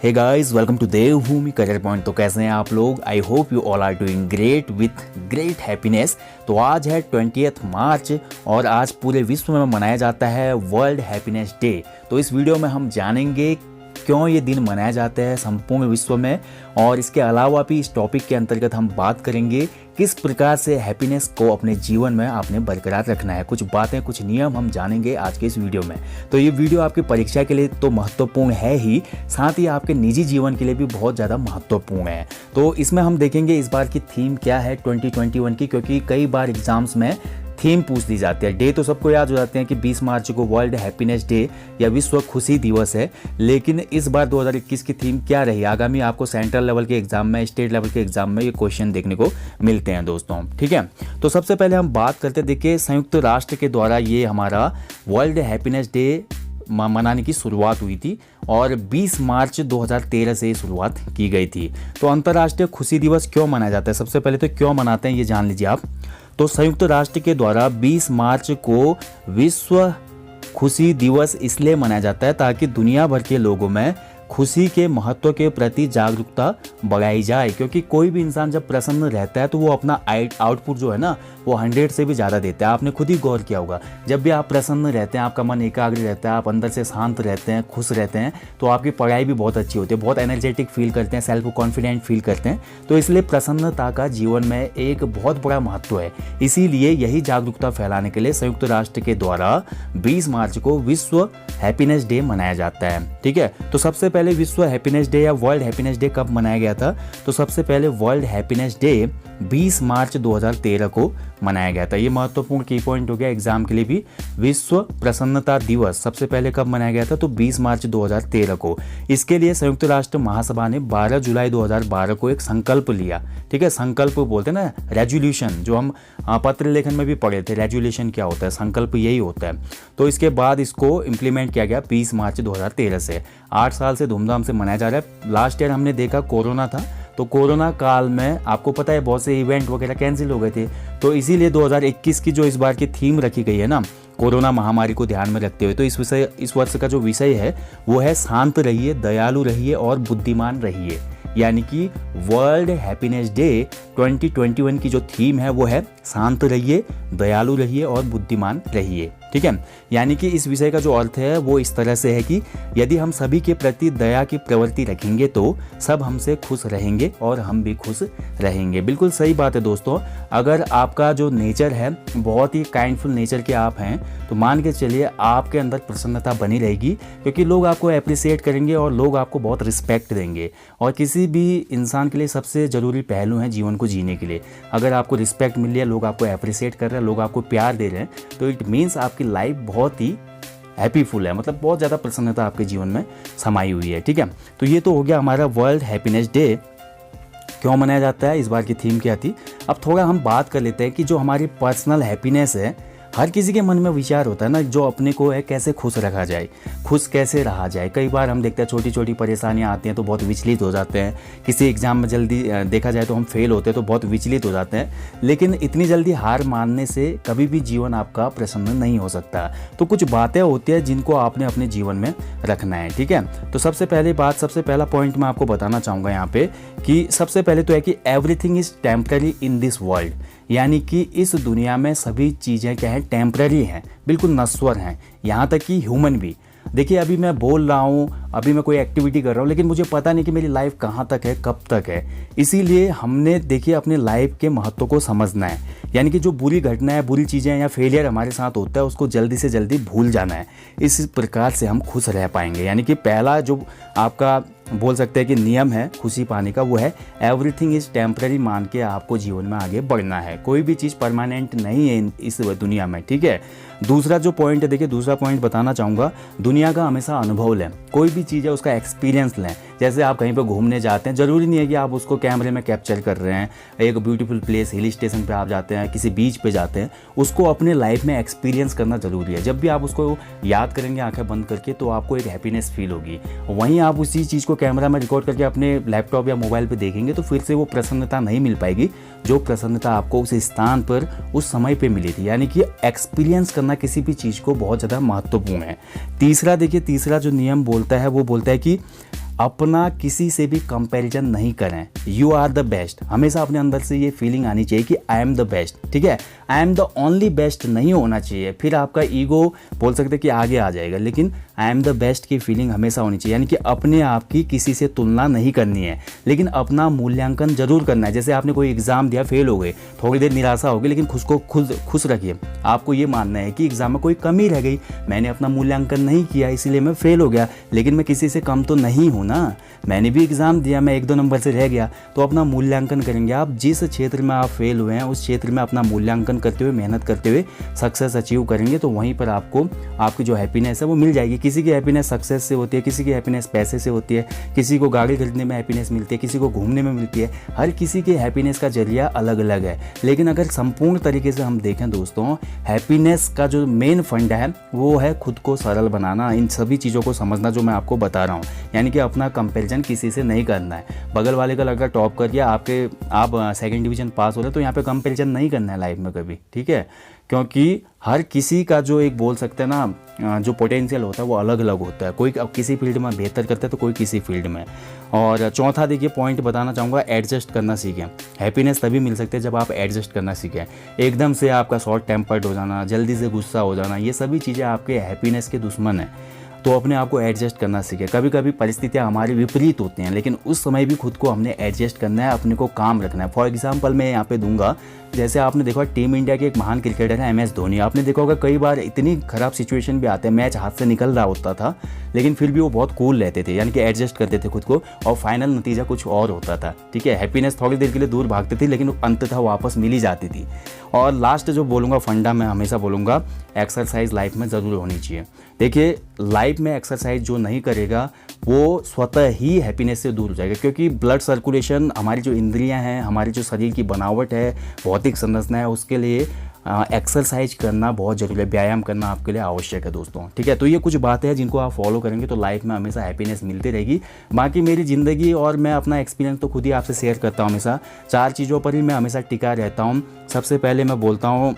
Hey guys, welcome to Devbhoomi career point. तो कैसे हैं आप लोग? I hope you all are doing great with great happiness. तो आज है 20 मार्च और आज पूरे विश्व में मनाया जाता है वर्ल्ड हैप्पीनेस डे। तो इस वीडियो में हम जानेंगे क्यों ये दिन मनाया जाता है संपूर्ण विश्व में, और इसके अलावा भी इस टॉपिक के अंतर्गत हम बात करेंगे किस प्रकार से हैप्पीनेस को अपने जीवन में आपने बरकरार रखना है। कुछ बातें, कुछ नियम हम जानेंगे आज के इस वीडियो में। तो ये वीडियो आपकी परीक्षा के लिए तो महत्वपूर्ण है ही, साथ ही आपके निजी जीवन के लिए भी बहुत ज़्यादा महत्वपूर्ण है। तो इसमें हम देखेंगे इस बार की थीम क्या है 2021 की, क्योंकि कई बार एग्जाम्स में थीम पूछ दी जाती है। डे तो सबको याद हो जाते हैं कि 20 मार्च को वर्ल्ड हैप्पीनेस डे या विश्व खुशी दिवस है, लेकिन इस बार 2021 की थीम क्या रही आगामी आपको सेंट्रल लेवल के एग्जाम में, स्टेट लेवल के एग्जाम में ये क्वेश्चन देखने को मिलते हैं दोस्तों। ठीक है, तो सबसे पहले हम बात करते हैं। देखिए, संयुक्त राष्ट्र के द्वारा ये हमारा वर्ल्ड हैप्पीनेस डे मनाने की शुरुआत हुई थी और 20 मार्च 2013 से शुरुआत की गई थी। तो अंतर्राष्ट्रीय खुशी दिवस क्यों मनाया जाता है? सबसे पहले तो क्यों मनाते हैं ये जान लीजिए आप। तो संयुक्त राष्ट्र के द्वारा 20 मार्च को विश्व खुशी दिवस इसलिए मनाया जाता है ताकि दुनिया भर के लोगों में खुशी के महत्व के प्रति जागरूकता बढ़ाई जाए। क्योंकि कोई भी इंसान जब प्रसन्न रहता है तो वो अपना आउटपुट जो है ना वो 100 से भी ज़्यादा देता है। आपने खुद ही गौर किया होगा, जब भी आप प्रसन्न रहते हैं, आपका मन एकाग्र रहता है, आप अंदर से शांत रहते हैं, खुश रहते हैं, तो आपकी पढ़ाई भी बहुत अच्छी होती है, बहुत एनर्जेटिक फील करते हैं, सेल्फ कॉन्फिडेंट फील करते हैं। तो इसलिए प्रसन्नता का जीवन में एक बहुत बड़ा महत्व है। इसीलिए यही जागरूकता फैलाने के लिए संयुक्त राष्ट्र के द्वारा 20 मार्च को विश्व हैप्पीनेस डे मनाया जाता है। ठीक है, तो सबसे पहले विश्व हैप्पीनेस डे या वर्ल्ड हैप्पीनेस डे कब मनाया गया था? तो सबसे पहले वर्ल्ड हैप्पीनेस डे 20 मार्च 2013 को मनाया गया था। ये महत्वपूर्ण की पॉइंट हो गया एग्जाम के लिए भी। विश्व प्रसन्नता दिवस सबसे पहले कब मनाया गया था? तो 20 मार्च 2013 को। इसके लिए संयुक्त राष्ट्र महासभा ने 12 जुलाई 2012 को एक संकल्प लिया। ठीक है, संकल्प बोलते हैं ना, रेजोल्यूशन, जो हम पत्र लेखन में भी पढ़े थे। रेजोल्यूशन क्या होता है? संकल्प यही होता है। तो इसके बाद इसको इम्प्लीमेंट किया गया 20 मार्च 2013 से। 8 साल से धूमधाम से मनाया जा रहा है। लास्ट ईयर हमने देखा कोरोना था, तो कोरोना काल में आपको पता है बहुत से इवेंट वगैरह कैंसिल हो गए थे। तो इसीलिए 2021 की जो इस बार की थीम रखी गई है ना, कोरोना महामारी को ध्यान में रखते हुए, तो इस वर्ष का जो विषय है वो है शांत रहिए, दयालु रहिए और बुद्धिमान रहिए। यानी कि वर्ल्ड हैप्पीनेस डे 2021 की जो थीम है वो है शांत रहिए, दयालु रहिए और बुद्धिमान रहिए। ठीक है, यानी कि इस विषय का जो अर्थ है वो इस तरह से है कि यदि हम सभी के प्रति दया की प्रवृत्ति रखेंगे तो सब हमसे खुश रहेंगे और हम भी खुश रहेंगे। बिल्कुल सही बात है दोस्तों। अगर आपका जो नेचर है बहुत ही काइंडफुल नेचर के आप हैं, तो मान के चलिए आपके अंदर प्रसन्नता बनी रहेगी, क्योंकि लोग आपको अप्रिसिएट करेंगे और लोग आपको बहुत रिस्पेक्ट देंगे। और किसी भी इंसान के लिए सबसे ज़रूरी पहलू है जीवन को जीने के लिए, अगर आपको रिस्पेक्ट मिल रही है, लोग आपको अप्रिसिएट कर रहे हैं, लोग आपको प्यार दे रहे हैं, तो इट मीन्स आपकी लाइफ बहुत ही हैप्पीफुल है, मतलब बहुत ज़्यादा प्रसन्नता आपके जीवन में समाई हुई है। ठीक है, तो ये तो हो गया हमारा वर्ल्ड हैप्पीनेस डे क्यों मनाया जाता है, इस बार की थीम क्या थी। अब थोड़ा हम बात कर लेते हैं कि जो हमारी पर्सनल हैप्पीनेस है, हर किसी के मन में विचार होता है ना, जो अपने को है कैसे खुश रखा जाए, खुश कैसे रहा जाए। कई बार हम देखते हैं छोटी छोटी परेशानियां आती हैं तो बहुत विचलित हो जाते हैं। किसी एग्जाम में जल्दी देखा जाए तो हम फेल होते हैं तो बहुत विचलित हो जाते हैं। लेकिन इतनी जल्दी हार मानने से कभी भी जीवन आपका प्रसन्न नहीं हो सकता। तो कुछ बातें होती हैं जिनको आपने अपने जीवन में रखना है। ठीक है, तो सबसे पहला पॉइंट मैं आपको बताना चाहूँगा यहाँ पे कि सबसे पहले तो है कि everything is temporary in this world. यानी कि इस दुनिया में सभी चीज़ें क्या है, टेम्पररी हैं, बिल्कुल नश्वर हैं, यहाँ तक कि ह्यूमन भी। देखिए, अभी मैं बोल रहा हूँ, अभी मैं कोई एक्टिविटी कर रहा हूँ, लेकिन मुझे पता नहीं कि मेरी लाइफ कहाँ तक है, कब तक है। इसीलिए हमने देखिए अपने लाइफ के महत्व को समझना है। यानी कि जो बुरी घटना है, बुरी चीज़ें या फेलियर हमारे साथ होता है, उसको जल्दी से जल्दी भूल जाना है। इस प्रकार से हम खुश रह पाएंगे। यानी कि पहला जो आपका बोल सकते हैं कि नियम है खुशी पाने का, वो है एवरीथिंग इज टेम्पररी मान के आपको जीवन में आगे बढ़ना है। कोई भी चीज़ परमानेंट नहीं है इस दुनिया में। ठीक है, दूसरा जो पॉइंट है, देखिए दूसरा पॉइंट बताना चाहूँगा, दुनिया का हमेशा अनुभव लें। कोई भी चीज़ है उसका एक्सपीरियंस लें। जैसे आप कहीं पर घूमने जाते हैं, ज़रूरी नहीं है कि आप उसको कैमरे में कैप्चर कर रहे हैं। एक ब्यूटीफुल प्लेस, हिल स्टेशन पे आप जाते हैं, किसी बीच पे जाते हैं, उसको अपने लाइफ में एक्सपीरियंस करना ज़रूरी है। जब भी आप उसको याद करेंगे आंखें बंद करके, तो आपको एक हैप्पीनेस फील होगी। वहीं आप उसी चीज़ को कैमरा में रिकॉर्ड करके अपने लैपटॉप या मोबाइल पे देखेंगे तो फिर से वो प्रसन्नता नहीं मिल पाएगी जो प्रसन्नता आपको उस स्थान पर उस समय पे मिली थी। यानी कि एक्सपीरियंस करना किसी भी चीज़ को बहुत ज़्यादा महत्वपूर्ण है। तीसरा देखिए, तीसरा जो नियम बोलता है वो बोलता है कि अपना किसी से भी कंपैरिजन नहीं करें। यू आर द बेस्ट, हमेशा अपने अंदर से ये फीलिंग आनी चाहिए कि आई एम द बेस्ट, ठीक है, I am the only best नहीं होना चाहिए। फिर आपका ईगो बोल सकते कि आगे आ जाएगा, लेकिन आई एम द बेस्ट की फीलिंग हमेशा होनी चाहिए। यानी कि अपने आप की किसी से तुलना नहीं करनी है, लेकिन अपना मूल्यांकन जरूर करना है। जैसे आपने कोई एग्जाम दिया, फेल हो गए, थोड़ी देर निराशा होगी, लेकिन खुद खुश रखिए। आपको ये मानना है कि एग्जाम में कोई कमी रह गई, मैंने अपना मूल्यांकन नहीं किया इसीलिए मैं फेल हो गया, लेकिन मैं किसी से कम तो नहीं हूँ ना, मैंने भी एग्ज़ाम दिया, मैं 1-2 नंबर से रह गया। तो अपना मूल्यांकन करेंगे। आप जिस क्षेत्र में आप फेल हुए हैं उस क्षेत्र में अपना मूल्यांकन करते हुए, मेहनत करते हुए सक्सेस अचीव करेंगे, तो वहीं पर आपको आपकी जो हैप्पीनेस है वो मिल जाएगी। किसी की हैप्पीनेस सक्सेस से होती है, किसी की हैप्पीनेस पैसे से होती है, किसी को गाड़ी खरीदने में हैप्पीनेस मिलती है, किसी को घूमने में मिलती है। हर किसी के हैप्पीनेस का जरिया अलग अलग है। लेकिन अगर संपूर्ण तरीके से हम देखें दोस्तों, हैप्पीनेस का जो मेन फंड है वो है खुद को सरल बनाना, इन सभी चीज़ों को समझना जो मैं आपको बता रहा हूँ। यानी कि अपना कंपैरिजन किसी से नहीं करना है। बगल वाले का लड़का टॉप कर गया, आप सेकंड डिवीजन पास हो रहे, तो यहाँ पे कंपैरिजन नहीं करना है लाइफ में कभी, ठीक है, क्योंकि हर किसी का जो एक बोल सकते हैं ना जो पोटेंशियल होता है वो अलग अलग होता है। कोई किसी फील्ड में बेहतर करता है तो कोई किसी फील्ड में। और चौथा देखिए पॉइंट बताना चाहूँगा, एडजस्ट करना सीखें। हैप्पीनेस तभी मिल सकती है जब आप एडजस्ट करना सीखें। एकदम से आपका शॉर्ट टेम्पर्ड हो जाना, जल्दी से गुस्सा हो जाना, ये सभी चीज़ें आपके हैप्पीनेस के दुश्मन हैं। तो अपने आप को एडजस्ट करना सीखें। कभी कभी परिस्थितियाँ हमारी विपरीत होती हैं, लेकिन उस समय भी खुद को हमने एडजस्ट करना है, अपने को काम रखना है। फॉर एग्जांपल मैं यहाँ पे दूंगा, जैसे आपने देखा टीम इंडिया के एक महान क्रिकेटर है MS धोनी। आपने देखा होगा कई बार इतनी खराब सिचुएशन भी आते हैं, मैच हाथ से निकल रहा होता था, लेकिन फिर भी वो बहुत कूल रहते थे, यानी कि एडजस्ट करते थे खुद को, और फाइनल नतीजा कुछ और होता था, ठीक है। हैप्पीनेस थोड़ी देर के लिए दूर भागती थी, लेकिन अंततः वापस मिल ही जाती थी। और लास्ट जो बोलूँगा फंडा, मैं हमेशा बोलूँगा एक्सरसाइज लाइफ में ज़रूर होनी चाहिए। देखिए लाइफ में एक्सरसाइज जो नहीं करेगा वो स्वतः ही हैप्पीनेस से दूर हो जाएगा, क्योंकि ब्लड सर्कुलेशन, हमारी जो इंद्रियां हैं, हमारी जो शरीर की बनावट है, भौतिक संरचना है, उसके लिए एक्सरसाइज करना बहुत जरूरी है, व्यायाम करना आपके लिए आवश्यक है दोस्तों, ठीक है। तो ये कुछ बातें हैं जिनको आप फॉलो करेंगे तो लाइफ में हमेशा हैप्पीनेस मिलती रहेगी। बाकी मेरी ज़िंदगी और मैं अपना एक्सपीरियंस तो खुद ही आपसे शेयर करता हूँ हमेशा। 4 चीज़ों पर ही मैं हमेशा टिका रहता हूँ। सबसे पहले मैं बोलता हूँ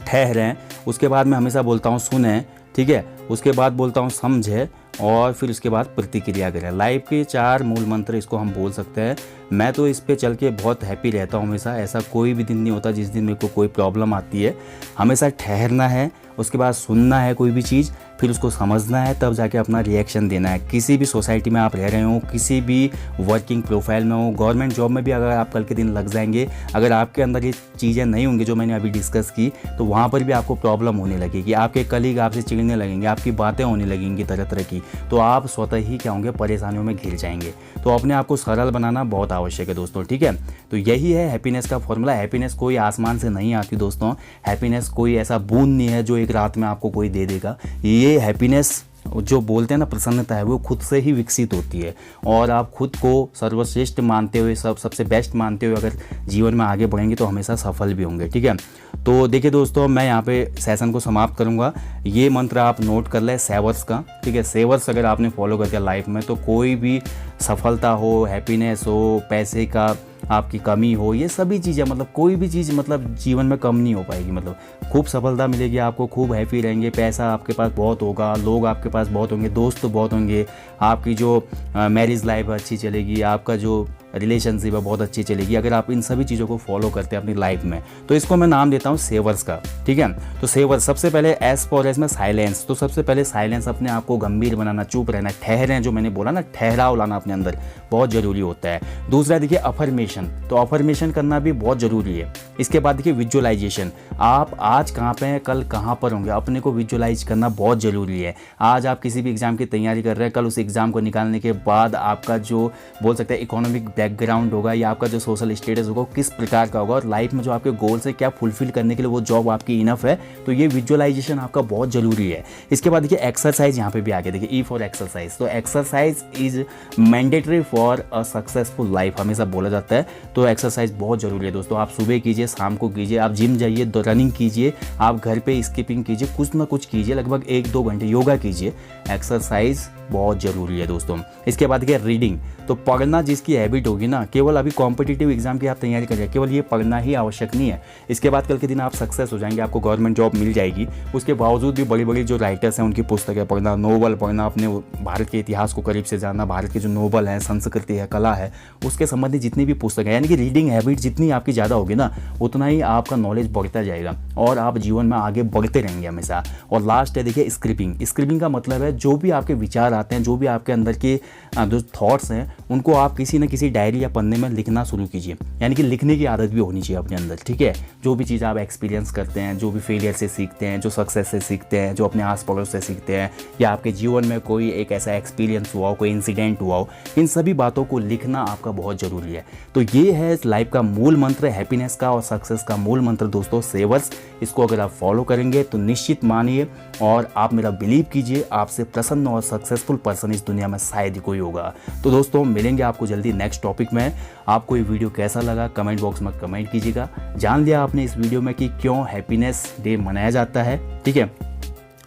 ठहरें, उसके बाद मैं हमेशा बोलता हूँ सुनें, ठीक है, उसके बाद बोलता हूँ समझे, और फिर उसके बाद प्रतिक्रिया करें। लाइफ के 4 मूल मंत्र इसको हम बोल सकते हैं। मैं तो इस पे चल के बहुत हैप्पी रहता हूँ हमेशा। ऐसा कोई भी दिन नहीं होता जिस दिन मेरे को कोई प्रॉब्लम आती है। हमेशा ठहरना है, उसके बाद सुनना है कोई भी चीज़, फिर उसको समझना है, तब जाके अपना रिएक्शन देना है। किसी भी सोसाइटी में आप रह रहे हो, किसी भी वर्किंग प्रोफाइल में हो, गवर्नमेंट जॉब में भी अगर आप कल के दिन लग जाएंगे, अगर आपके अंदर ये चीज़ें नहीं होंगी जो मैंने अभी डिस्कस की, तो वहाँ पर भी आपको प्रॉब्लम होने लगेगी। आपके कलीग आपसे चिढ़ने लगेंगे, आपकी बातें होने लगेंगी तरह तरह की, तो आप स्वतः ही क्या होंगे, परेशानियों में घिर जाएंगे। तो अपने आप को सरल बनाना बहुत आवश्यक है दोस्तों, ठीक है। तो यही है हैप्पीनेस का फॉर्मूला। हैप्पीनेस कोई आसमान से नहीं आती दोस्तों, हैप्पीनेस कोई ऐसा बूंद नहीं है जो एक रात में आपको कोई दे देगा। ये हैप्पीनेस जो बोलते हैं ना, प्रसन्नता है, वो खुद से ही विकसित होती है। और आप खुद को सर्वश्रेष्ठ मानते हुए, सबसे बेस्ट मानते हुए अगर जीवन में आगे बढ़ेंगे तो हमेशा सफल भी होंगे, ठीक है। तो देखिए दोस्तों, मैं यहाँ पे सेशन को समाप्त करूँगा। ये मंत्र आप नोट कर लें, सेवर्स का, ठीक है। सेवर्स अगर आपने फॉलो कर दिया लाइफ में, तो कोई भी सफलता हो, हैप्पीनेस हो, पैसे का आपकी कमी हो, ये सभी चीज़ें, मतलब कोई भी चीज़ मतलब जीवन में कम नहीं हो पाएगी। मतलब खूब सफलता मिलेगी आपको, खूब हैप्पी रहेंगे, पैसा आपके पास बहुत होगा, लोग आपके पास बहुत होंगे, दोस्त बहुत होंगे, आपकी जो मैरिज लाइफ अच्छी चलेगी, आपका जो रिलेशनशिप है बहुत अच्छी चलेगी, अगर आप इन सभी चीज़ों को फॉलो करते हैं अपनी लाइफ में। तो इसको मैं नाम देता हूँ सेवर्स का, ठीक है। तो सेवर्स, सबसे पहले एस फॉर एस में साइलेंस। तो सबसे पहले साइलेंस, अपने आप को गंभीर बनाना, चुप रहना, ठहरें, जो मैंने बोला ना, ठहराव लाना अपने अंदर बहुत ज़रूरी होता है। दूसरा देखिए अफर्मेशन, तो अफर्मेशन करना भी बहुत ज़रूरी है। इसके बाद देखिए विजुअलाइजेशन, आप आज कहाँ पे हैं, कल कहाँ पर होंगे, अपने को विजुअलाइज करना बहुत ज़रूरी है। आज आप किसी भी एग्ज़ाम की तैयारी कर रहे हैं, कल उस एग्ज़ाम को निकालने के बाद आपका जो बोल सकते हैं इकोनॉमिक बैकग्राउंड होगा या आपका जो सोशल स्टेटस होगा किस प्रकार का होगा, और लाइफ में जो आपके गोल्स है क्या फुलफिल करने के लिए वो जॉब आपकी इनफ है, तो ये विजुअलाइजेशन आपका बहुत ज़रूरी है। इसके बाद देखिए एक्सरसाइज, यहाँ पे भी आगे देखिए ई फॉर एक्सरसाइज। तो exercise is mandatory for a successful life, हमेशा बोला जाता है। तो एक्सरसाइज बहुत ज़रूरी है दोस्तों। आप सुबह कीजिए, शाम को कीजिए, आप जिम जाइए, रनिंग कीजिए, आप घर पे स्किपिंग कीजिए, कुछ ना कुछ कीजिए, लगभग 1-2 घंटे योगा कीजिए। एक्सरसाइज बहुत ज़रूरी है दोस्तों। इसके बाद क्या, रीडिंग। तो पढ़ना जिसकी हैबिट होगी ना, केवल अभी कॉम्पिटिटिव एग्जाम की आप तैयारी करिए, केवल ये पढ़ना ही आवश्यक नहीं है। इसके बाद कल के दिन आप सक्सेस हो जाएंगे, आपको गवर्नमेंट जॉब मिल जाएगी। उसके बावजूद भी बड़ी बड़ी जो राइटर्स हैं उनकी पुस्तकें पढ़ना, नोवेल पढ़ना, अपने भारत के इतिहास को करीब से जानना, भारत के जो नोवेल हैं, संस्कृति है, कला है, उसके संबंधित जितनी भी पुस्तकें, यानी कि रीडिंग हैबिट जितनी आपकी ज़्यादा होगी ना, उतना ही आपका नॉलेज बढ़ता जाएगा और आप जीवन में आगे बढ़ते रहेंगे हमेशा। और लास्ट है देखिए स्क्रिपिंग। स्क्रिपिंग का मतलब है जो भी आपके विचार आते हैं, जो भी आपके अंदर के जो थॉट्स हैं, उनको आप किसी न किसी डायरी या पन्ने में लिखना शुरू कीजिए। यानी कि लिखने की आदत भी होनी चाहिए अपने अंदर, ठीक है। जो भी चीज़ आप एक्सपीरियंस करते हैं, जो भी फेलियर से सीखते हैं, जो सक्सेस से सीखते हैं, जो अपने आस पड़ोस से सीखते हैं, या आपके जीवन में कोई एक ऐसा एक्सपीरियंस हुआ हो, कोई इंसिडेंट हुआ हो, इन सभी बातों को लिखना आपका बहुत ज़रूरी है। तो ये है लाइफ का मूल मंत्र, हैप्पीनेस का और सक्सेस का मूल मंत्र दोस्तों, सेवर्स। इसको अगर आप फॉलो करेंगे तो निश्चित मानिए और आप मेरा बिलीव कीजिए, आपसे प्रसन्न और सक्सेसफुल पर्सन इस दुनिया में शायद ही कोई होगा। तो दोस्तों मिलेंगे आपको जल्दी नेक्स्ट टॉपिक में। आपको ये वीडियो कैसा लगा कमेंट बॉक्स में कमेंट कीजिएगा। जान लिया आपने इस वीडियो में कि क्यों हैप्पीनेस डे मनाया जाता है, ठीक है,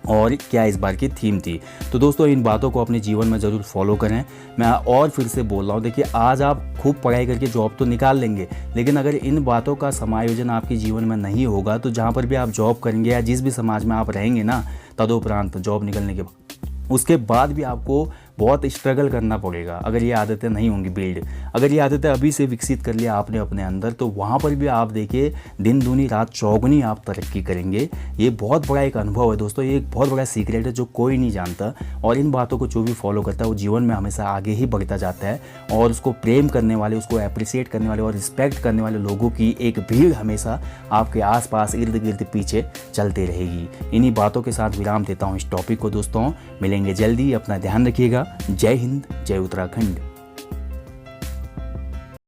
और क्या इस बार की थीम थी। तो दोस्तों इन बातों को अपने जीवन में ज़रूर फॉलो करें। मैं और फिर से बोल रहा हूँ, देखिए आज आप खूब पढ़ाई करके जॉब तो निकाल लेंगे, लेकिन अगर इन बातों का समायोजन आपके जीवन में नहीं होगा तो जहाँ पर भी आप जॉब करेंगे या जिस भी समाज में आप रहेंगे ना, तदोपरांत जॉब निकलने के बाद उसके बाद भी आपको बहुत स्ट्रगल करना पड़ेगा। अगर ये आदतें नहीं होंगी बिल्ड, अगर ये आदतें अभी से विकसित कर लिया आपने अपने अंदर, तो वहाँ पर भी आप देखिए दिन दूनी रात चौगुनी आप तरक्की करेंगे। ये बहुत बड़ा एक अनुभव है दोस्तों, ये एक बहुत बड़ा सीक्रेट है जो कोई नहीं जानता। और इन बातों को जो भी फॉलो करता है वो जीवन में हमेशा आगे ही बढ़ता जाता है और उसको प्रेम करने वाले, उसको अप्रिसिएट करने वाले और रिस्पेक्ट करने वाले लोगों की एक भीड़ हमेशा आपके आसपास इर्द गिर्द पीछे चलते रहेगी। इन्हीं बातों के साथ विराम देता हूँ इस टॉपिक को दोस्तों। मिलेंगे जल्दी, अपना ध्यान रखिएगा। जय हिंद, जय उत्तराखंड।